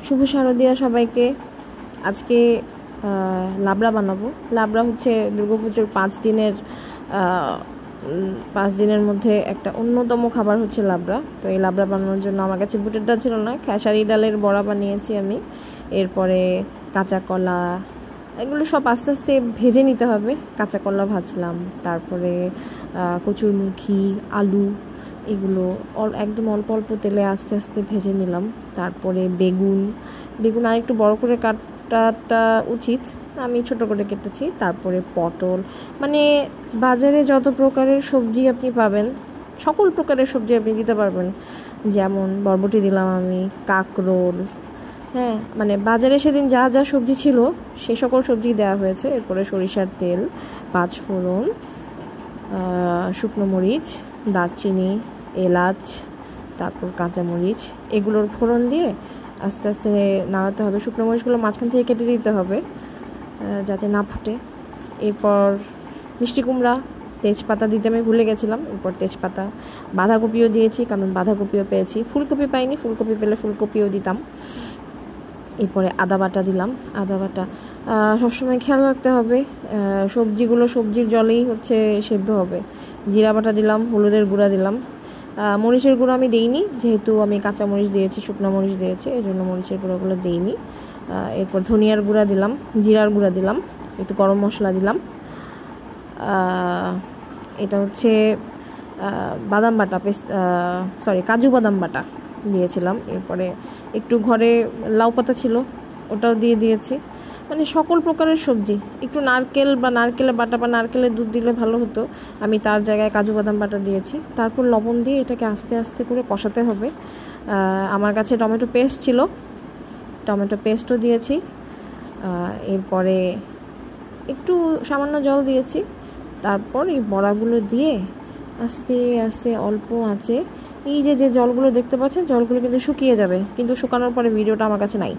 শুভ শারদিয়া সবাইকে। আজকে লাবড়া বানাবো। লাবড়া হচ্ছে দুর্গাপুজোর 5 দিনের মধ্যে একটা অন্যতম খাবার হচ্ছে লাবড়া। তো এই লাবড়া বানানোর জন্য আমার কাছে বুটের ডাল ছিল না, খেসারি ডালের বড়া বানিয়েছি আমি। এরপরে কাঁচা কলা, এগুলো সব আস্তে আস্তে ভেজে নিতে হবে। কাঁচা কলা ভাজলাম, তারপরে কচুরমুখী, আলু, এগুলো একদম অল্প অল্প তেলে আস্তে আস্তে ভেজে নিলাম। তারপরে বেগুন আরেকটু বড় করে কাটাটা উচিত, আমি ছোট করে কেটেছি। তারপরে পটল, মানে বাজারে যত প্রকারের সবজি আপনি পাবেন, সকল প্রকারের সবজি আপনি দিতে পারবেন। যেমন বরবটি দিলাম আমি, কাঁকরোল, হ্যাঁ, মানে বাজারে সেদিন যা যা সবজি ছিল সে সকল সবজি দেওয়া হয়েছে। এরপরে সরিষার তেল, 5 ফোড়ন, শুকনো মরিচ, দারচিনি, এলাচ, তারপর কাঁচামরিচ, এগুলোর ফোড়ন দিয়ে আস্তে আস্তে নাড়াতে হবে। শুকনো মরিচগুলো মাঝখান থেকে কেটে দিতে হবে যাতে না ফুটে। এরপর মিষ্টি কুমড়া, তেজপাতা দিতে আমি ভুলে গেছিলাম। এরপর তেজপাতা, বাঁধাকপিও দিয়েছি, কারণ বাঁধাকপিও পেয়েছি। ফুলকপি পাইনি, ফুলকপি পেলে ফুলকপিও দিতাম। এরপরে আদা বাটা দিলাম। আদা বাটা সবসময় খেয়াল রাখতে হবে, সবজিগুলো সবজির জলেই হচ্ছে সেদ্ধ হবে। জিরা বাটা দিলাম, হলুদের গুঁড়া দিলাম। মরিচের গুঁড়ো আমি দিইনি, যেহেতু আমি কাঁচা মরিচ দিয়েছি, শুকনো মরিচ দিয়েছি, এই জন্য মরিচের গুঁড়োগুলো দিইনি। এরপর ধনিয়ার গুঁড়া দিলাম, জিরার গুঁড়া দিলাম, একটু গরম মশলা দিলাম। এটা হচ্ছে বাদাম বাটা, কাজু বাদাম বাটা দিয়েছিলাম। এরপরে একটু ঘরে লাউ পাতা ছিল, ওটাও দিয়ে দিয়েছি। মানে সকল প্রকারের সবজি, একটু নারকেল বা নারকেলের বাটা বা নারকেলের দুধ দিলে ভালো হতো, আমি তার জায়গায় কাজু বাদাম বাটা দিয়েছি। তারপর লবণ দিয়ে এটাকে আস্তে আস্তে করে কষাতে হবে। আমার কাছে টমেটো পেস্ট ছিল, টমেটো পেস্টও দিয়েছি। এরপরে একটু সামান্য জল দিয়েছি। তারপর এই বড়াগুলো দিয়ে আস্তে আস্তে অল্প আঁচে, এই যে জলগুলো দেখতে পাচ্ছেন, জলগুলো কিন্তু শুকিয়ে যাবে, কিন্তু শুকানোর পরে ভিডিওটা আমার কাছে নাই।